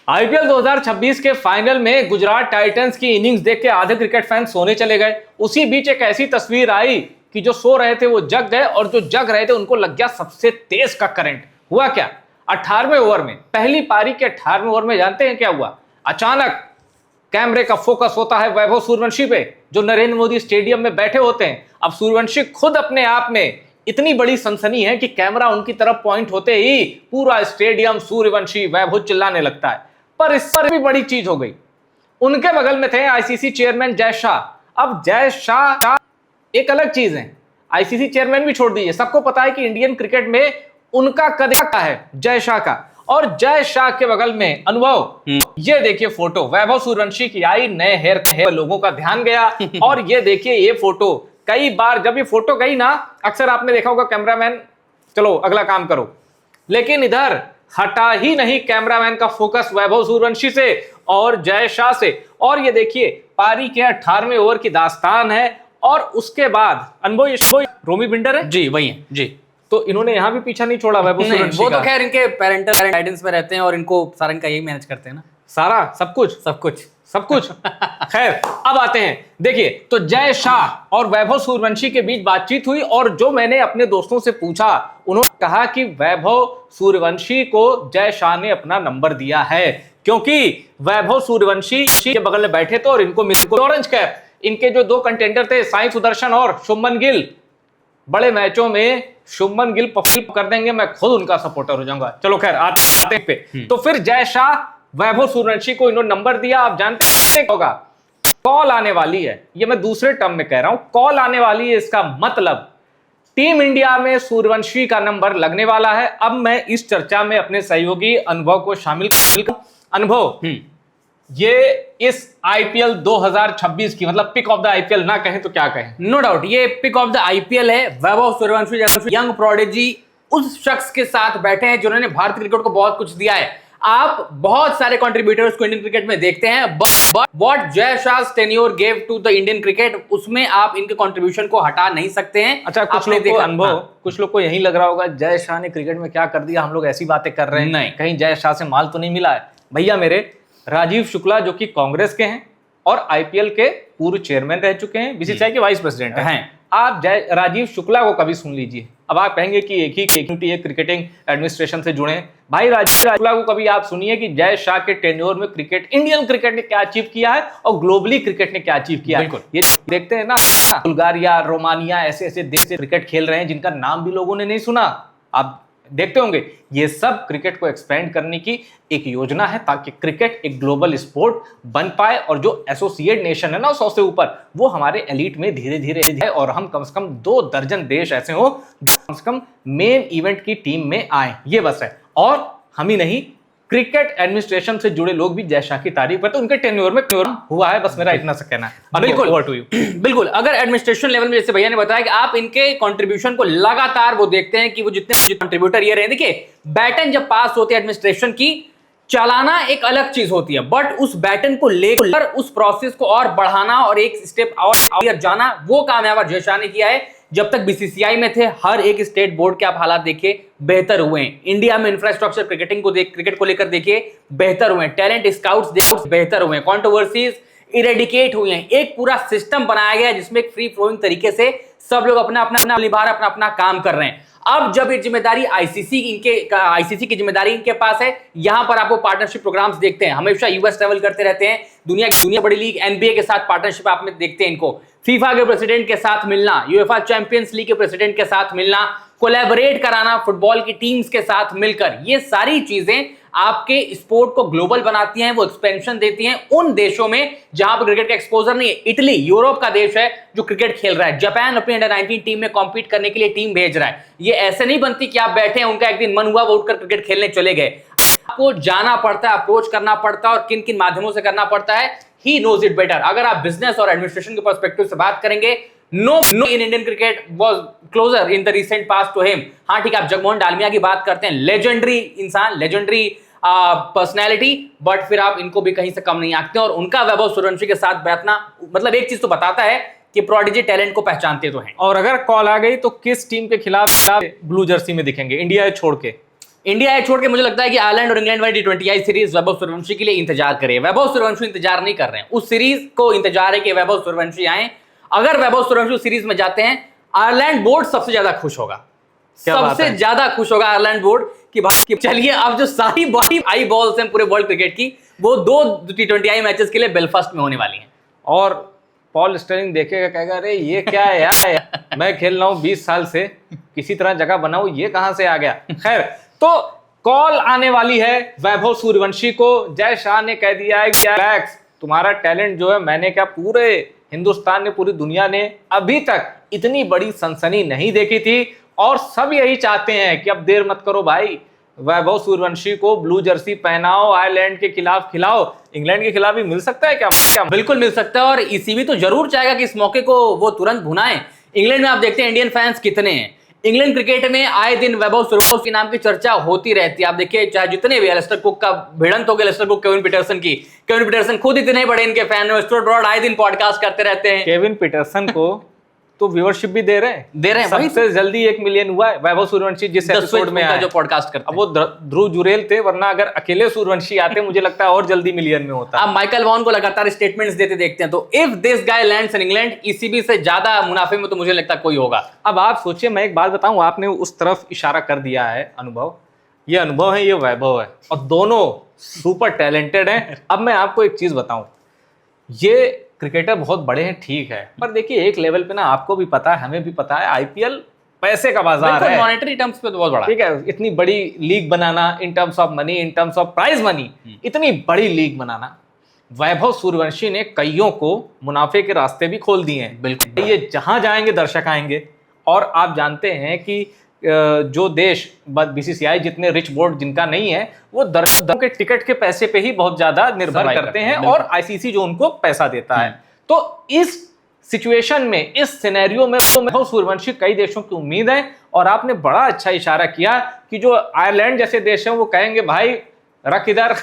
IPL 2026 के final में Gujarat Titans की इनिंग्स देख के आधे क्रिकेट फैन सोने चले गए। उसी बीच एक ऐसी तस्वीर आई कि जो सो रहे थे वो जग गए और जो जग रहे थे उनको लग गया सबसे तेज का करंट। हुआ क्या? 18वें ओवर में, पहली पारी के 18वें ओवर में जानते हैं क्या हुआ? अचानक कैमरे का फोकस होता है वैभव सूर्यवंशी पे, जो नरेंद्र मोदी स्टेडियम में बैठे होते हैं। अब सूर्यवंशी खुद अपने आप में इतनी बड़ी सनसनी है कि कैमरा उनकी तरफ पॉइंट होते ही पूरा स्टेडियम सूर्यवंशी वैभव चिल्लाने लगता है। पर इस पर भी बड़ी चीज हो गई, उनके बगल में थे आईसीसी चेयरमैन जय शाह। अब जय शाह एक अलग चीज है, आईसीसी चेयरमैन भी छोड़ दीजिए, सबको पता है कि इंडियन क्रिकेट में उनका कद क्या है, जय शाह का। और जय शाह के बगल में अनुभव, ये देखिए फोटो वैभव सूर्यवंशी की आई, नए हेयर लोगों का ध्यान गया। और ये देखिए ये फोटो, कई बार जब ये फोटो गई ना, अक्सर आपने देखा होगा कैमरामैन चलो अगला काम करो, लेकिन इधर हटा ही नहीं कैमरामैन का फोकस वैभव सूर्यवंशी से और जय शाह से। और ये देखिए पारी के 18वें ओवर की दास्तान है। और उसके बाद अनुभव रोमी बिंडर है जी, वही है जी, तो इन्होंने यहां भी पीछा नहीं छोड़ा वैभव सूर्यवंशी। वो तो खैर इनके पेरेंटल गाइडेंस में रहते हैं और इनको सारा इनका यही मैनेज करते हैं ना, सारा सब कुछ खैर अब आते हैं, देखिए तो जय शाह और वैभव सूर्यवंशी के बीच बातचीत हुई और जो मैंने अपने दोस्तों से पूछा, उन्होंने कहा कि वैभव सूर्यवंशी को जय शाह ने अपना नंबर दिया है, क्योंकि वैभव सूर्यवंशी के बगल में बैठे थे और इनको मिले ऑरेंज कैप। इनके जो दो कंटेंडर थे साई सुदर्शन और शुभमन गिल, बड़े मैचों में शुभमन गिल परफॉर्म कर देंगे, मैं खुद उनका सपोर्टर हो जाऊंगा। चलो खैर आते पे, तो फिर जय शाह वैभव सूर्यवंशी को इन्होंने नंबर दिया। आप जानते हैं होगा कॉल आने वाली है, ये मैं दूसरे टर्म में कह रहा हूं, कॉल आने वाली है, इसका मतलब टीम इंडिया में सूर्यवंशी का नंबर लगने वाला है। अब मैं इस चर्चा में अपने सहयोगी अनुभव को शामिल अनुभव, ये इस आईपीएल 2026 की मतलब पिक ऑफ द आईपीएल ना कहें तो क्या कहें? नो डाउट ये पिक ऑफ द आईपीएल है। वैभव सूर्यवंशी जैसे यंग प्रोडिजी उस शख्स के साथ बैठे हैं जिन्होंने भारतीय क्रिकेट को बहुत कुछ दिया है। आप बहुत सारे कंट्रीब्यूटर्स को इंडियन क्रिकेट में देखते हैं, but what Jay Shah tenure gave to the Indian cricket, उसमें आप इनके कंट्रीब्यूशन को हटा नहीं सकते हैं। अच्छा, कुछ लोग को अनुभव, कुछ लोग को यही लग रहा होगा जय शाह ने क्रिकेट में क्या कर दिया, हम लोग ऐसी बातें कर रहे हैं, नहीं कहीं जय शाह से माल तो नहीं मिला है। भैया मेरे, राजीव शुक्ला जो कि कांग्रेस के हैं और आईपीएल के पूर्व चेयरमैन रह चुके हैं, बीसीसीआई के वाइस प्रेसिडेंट हैं। आप राजीव शुक्ला को कभी सुन लीजिए। अब आप कहेंगे कि एक ही क्रिकेटिंग एडमिनिस्ट्रेशन से जुड़े, भाई राजीव शुक्ला को कभी आप सुनिए कि जय शाह के टेन्योर में क्रिकेट, इंडियन क्रिकेट ने क्या अचीव किया है और ग्लोबली क्रिकेट ने क्या अचीव किया है। ये देखते हैं ना, बुल्गारिया, रोमानिया, ऐसे ऐसे देश से क्रिकेट खेल रहे हैं जिनका नाम भी लोगों ने नहीं सुना। आप देखते होंगे ये सब क्रिकेट को एक्सपेंड करने की एक योजना है ताकि क्रिकेट एक ग्लोबल स्पोर्ट बन पाए और जो एसोसिएट नेशन है ना 100 से ऊपर, वो हमारे एलीट में धीरे धीरे और हम कम से कम 2 दर्जन देश ऐसे हो जो कम से कम मेन इवेंट की टीम में आए। ये बस है। और हम ही नहीं, क्रिकेट एडमिनिस्ट्रेशन से जुड़े लोग भी जय शाह की तारीफ करते हैं, उनके टेन्योर में हुआ है, बस मेरा इतना सा कहना है। बिल्कुल ओवर टू यू। बिल्कुल, अगर एडमिनिस्ट्रेशन लेवल में जैसे भैया ने बताया कि आप इनके कंट्रीब्यूशन को लगातार वो देखते हैं कि वो जितने कंट्रीब्यूटर ये रहे, देखिए बैटन जब पास होती है एडमिनिस्ट्रेशन की, चलाना एक अलग चीज होती है, बट उस बैटन को लेकर उस प्रोसेस को और बढ़ाना और एक स्टेप और जाना, वो कामयाब जय शाह ने किया है। जब तक बीसीसीआई में थे, हर एक स्टेट बोर्ड के आप हालात देखिए बेहतर हुए हैं। इंडिया में इंफ्रास्ट्रक्चर क्रिकेट को लेकर देखिए बेहतर हुए हैं, टैलेंट स्काउट्स बेहतर हुए हैं, कंट्रोवर्सीज इरेडिकेट हुए हैं, एक पूरा सिस्टम बनाया गया है जिसमें एक फ्री फ्लोइंग तरीके से सब लोग अपना अपना काम कर रहे हैं। अब जब ये जिम्मेदारी आईसीसी की जिम्मेदारी इनके पास है, यहां पर आपको पार्टनरशिप प्रोग्राम्स देखते हैं, हमेशा यूएस ट्रैवल करते रहते हैं, दुनिया बड़ी लीग एनबीए के साथ पार्टनरशिप आप में देखते हैं इनको, फीफा के प्रेसिडेंट के साथ मिलना, यूएफए चैंपियंस लीग के प्रेसिडेंट के साथ मिलना, कोलैबोरेट कराना फुटबॉल की टीम्स के साथ मिलकर, ये सारी चीजें आपके स्पोर्ट को ग्लोबल बनाती हैं, वो एक्सपेंशन देती हैं उन देशों में जहां पर क्रिकेट का एक्सपोजर नहीं है। इटली यूरोप का देश है जो क्रिकेट खेल रहा है, जापान अपनी अंडर 19 टीम में कॉम्पीट करने के लिए टीम भेज रहा है। ये ऐसे नहीं बनती कि आप बैठे हैं, उनका एक दिन मन हुआ वो उठकर क्रिकेट खेलने चले गए। आपको जाना पड़ता है, अप्रोच करना पड़ता है और किन किन माध्यमों से करना पड़ता है, ही नोज इट बेटर। अगर आप बिजनेस और एडमिनिस्ट्रेशन के पर्सपेक्टिव से बात करेंगे, no in Indian cricket was closer in the recent past to him. हाँ ठीक है, आप जगमोहन डालमिया की बात करते हैं, लेजेंडरी इंसान, लेजेंडरी पर्सनैलिटी, बट फिर आप इनको भी कहीं से कम नहीं आंकते। और उनका वैभव सूर्यवंशी के साथ बैठना मतलब एक चीज तो बताता है कि प्रोडिजी टैलेंट को पहचानते तो हैं। और अगर कॉल आ गई तो किस टीम के खिलाफ ब्लू जर्सी में दिखेंगे, इंडिया छोड़ के? इंडिया एक छोड़ के मुझे लगता है कि आयरलैंड और इंग्लैंड वाली T20I सीरीज वैभव सूर्यवंशी के लिए इंतजार करे। वैभव सूर्यवंशी इंतजार नहीं कर रहे हैं, उस सीरीज को इंतजार है कि वैभव सूर्यवंशी आए। अगर वैभव सूर्यवंशी सीरीज में जाते हैं, आयरलैंड बोर्ड सबसे ज्यादा खुश होगा, सबसे ज्यादा खुश होगा आयरलैंड बोर्ड कि भाई चलिए अब जो सारी बड़ी आई बॉल्स हैं पूरे वर्ल्ड क्रिकेट की, वो 2 T20I मैचेस के लिए बेलफास्ट में होने वाली हैं। और पॉल स्टर्लिंग देखेगा, कहेगा अरे ये क्या है यार, मैं खेल रहा हूँ 20 साल से, किसी तरह जगह बनाऊं, ये कहां से आ गया। खैर, तो कॉल आने वाली है वैभव सूर्यवंशी को। जय शाह ने कह दिया है कि रिलैक्स, तुम्हारा टैलेंट जो है, मैंने क्या पूरे हिंदुस्तान ने, पूरी दुनिया ने अभी तक इतनी बड़ी सनसनी नहीं देखी थी, और सब यही चाहते हैं कि अब देर मत करो भाई, वैभव सूर्यवंशी को ब्लू जर्सी पहनाओ, आयरलैंड के खिलाफ खिलाओ। इंग्लैंड के खिलाफ भी मिल सकता है क्या? बिल्कुल मिल सकता है, और ईसीबी तो जरूर चाहेगा कि इस मौके को वो तुरंत भुनाएं। इंग्लैंड में आप देखते हैं इंडियन फैंस कितने हैं। इंग्लैंड क्रिकेट में आए दिन वैभव सूर्यवंशी के नाम की चर्चा होती रहती है। आप देखिए, चाहे जितने भी एलिस्टर कुक का भिड़ंत हो गया, एलिस्टर कुक केविन पीटरसन की, केविन पीटरसन खुद इतने बड़े इनके फैन हैं, स्टुअर्ट ब्रॉड आए दिन पॉडकास्ट करते रहते हैं। केविन पीटरसन को तो व्यूअरशिप भी दे रहे हैं। सबसे जल्दी 1 मिलियन हुआ है वैभव सूर्यवंशी जिस एपिसोड में आया, जो पॉडकास्ट करते हैं। अब वो ध्रुव जुरेल थे, वरना अगर अकेले सूर्यवंशी आते मुझे लगता है और जल्दी मिलियन में होता। आप माइकल वॉन को लगातार स्टेटमेंट्स देते देखते हैं, तो if this guy lands in England, ECB से ज्यादा मुनाफे में तो मुझे लगता है कोई होगा। अब आप सोचिए, मैं एक बात बताऊं, आपने उस तरफ इशारा कर दिया है, अनुभव, ये अनुभव है, ये वैभव है, और दोनों सुपर टैलेंटेड हैं। अब मैं आपको एक चीज बताऊं, ये क्रिकेटर बहुत बड़े हैं, ठीक है, पर देखिए एक लेवल पे ना, आपको भी पता है, हमें भी पता है, आईपीएल पैसे का बाजार है, मॉनेटरी टर्म्स पे तो बहुत बड़ा, ठीक है। इतनी बड़ी लीग बनाना, in terms of money, in terms of prize money, इतनी बड़ी लीग बनाना, वैभव सूर्यवंशी ने कईयों को मुनाफे के रास्ते भी खोल दिए हैं। बिल्कुल, ये जहां जाएंगे दर्शक आएंगे। और आप जानते हैं कि जो देश, बीसीसीआई जितने रिच बोर्ड जिनका नहीं है, वो दर्शकों के टिकट के पैसे पे ही बहुत ज्यादा निर्भर करते हैं, और आईसीसी जो उनको पैसा देता है। तो इस सिचुएशन में, इस सिनेरियो में वैभव सूर्यवंशी कई देशों की उम्मीद है। और आपने बड़ा अच्छा इशारा किया कि जो आयरलैंड जैसे देश हैं वो कहेंगे भाई रख इधर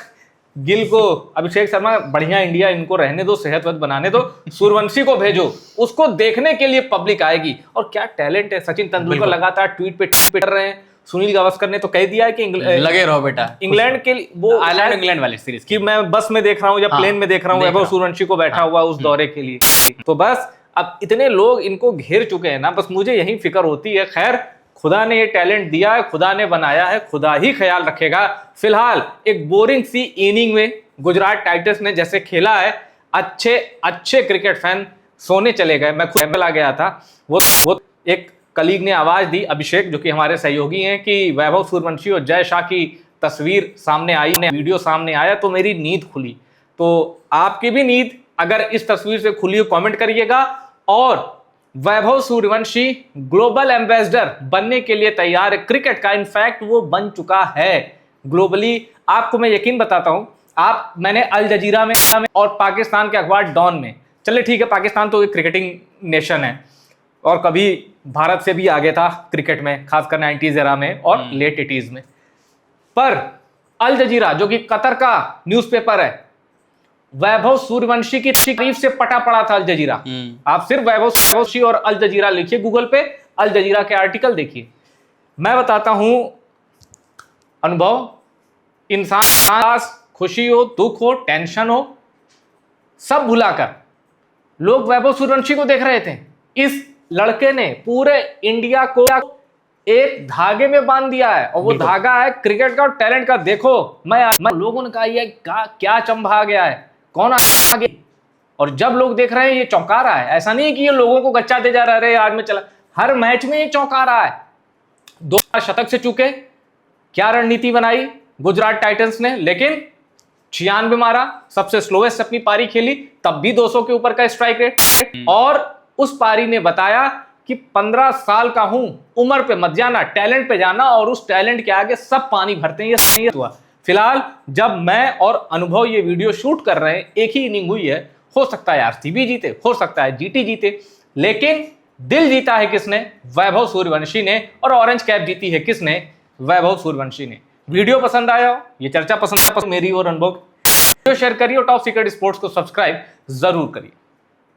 गिल को, अभिषेक शर्मा बढ़िया, इंडिया इनको रहने दो, सेहतमंद बनाने दो, सूर्यवंशी को भेजो, उसको देखने के लिए पब्लिक आएगी। और क्या टैलेंट है, सचिन तेंदुलकर लगातार ट्वीट पे कर रहे हैं, सुनील गावस्कर ने तो कह दिया है कि लगे रहो बेटा, इंग्लैंड के लिए, वो आयरलैंड इंग्लैंड वाली सीरीज कि मैं बस में देख रहा हूँ या प्लेन में देख रहा हूँ वैभव सूर्यवंशी को बैठा हुआ उस दौरे के लिए। तो बस अब इतने लोग इनको घेर चुके हैं ना, बस मुझे यही फिक्र होती है। खैर, खुदा ने ये टैलेंट दिया है, खुदा ने बनाया है, खुदा ही ख्याल रखेगा। फिलहाल एक बोरिंग सी इनिंग में गुजरात टाइटंस ने जैसे खेला है, अच्छे क्रिकेट फैन सोने चले गए। मैं खुद आ गया था, वो एक कलीग ने आवाज दी, अभिषेक जो कि हमारे सहयोगी हैं, कि वैभव सूर्यवंशी और जय शाह की तस्वीर सामने आई, वीडियो सामने आया, तो मेरी नींद खुली। तो आपकी भी नींद अगर इस तस्वीर से खुली हो, कमेंट करिएगा। और वैभव सूर्यवंशी ग्लोबल एम्बेसडर बनने के लिए तैयार है क्रिकेट का, इनफैक्ट वो बन चुका है ग्लोबली। आपको मैं यकीन बताता हूं, मैंने अल जजीरा में और पाकिस्तान के अखबार डॉन में, चले ठीक है, पाकिस्तान तो एक क्रिकेटिंग नेशन है और कभी भारत से भी आगे था क्रिकेट में, खासकर 90s एरा में और लेट 80s में। पर अल जजीरा जो कि कतर का न्यूज़पेपर है, वैभव सूर्यवंशी की तारीफ से पटा पड़ा था अल जजीरा। आप सिर्फ वैभव सूर्यवंशी और अल जजीरा लिखिए गूगल पे, अल जजीरा के आर्टिकल देखिए। मैं बताता हूं अनुभव, इंसान खुशी हो, दुख हो, टेंशन हो, सब भुलाकर लोग वैभव सूर्यवंशी को देख रहे थे। इस लड़के ने पूरे इंडिया को एक धागे में बांध दिया है, और वो धागा है क्रिकेट का और टैलेंट का। देखो, मैं लोगों ने कहा ये क्या चंबा गया है, कौन आगे, और जब लोग देख रहे हैं ये चौंका रहा है। ऐसा नहीं है कि ये लोगों को गच्चा दे जा रहा है, आज में चला, हर मैच में ये चौंका रहा है। 2 शतक से चूके, क्या रणनीति बनाई गुजरात टाइटंस ने, लेकिन 96 मारा, सबसे स्लोएस्ट अपनी पारी खेली, तब भी 200 के ऊपर का स्ट्राइक रेट। और उस पारी ने बताया कि 15 साल का हूं, उम्र पे मत जाना, टैलेंट पे जाना, और उस टैलेंट के आगे सब पानी भरते हैं। ये सही हुआ। फिलहाल जब मैं और अनुभव ये वीडियो शूट कर रहे हैं, एक ही इनिंग हुई है, हो सकता है आरसीबी जीते, हो सकता है जीटी जीते, लेकिन दिल जीता है किसने? वैभव सूर्यवंशी ने। और ऑरेंज कैप जीती है किसने? वैभव सूर्यवंशी ने। वीडियो पसंद आया हो, ये चर्चा पसंद मेरी और अनुभव, वीडियो शेयर करिए और टॉप सीक्रेट स्पोर्ट्स को सब्सक्राइब जरूर करिए।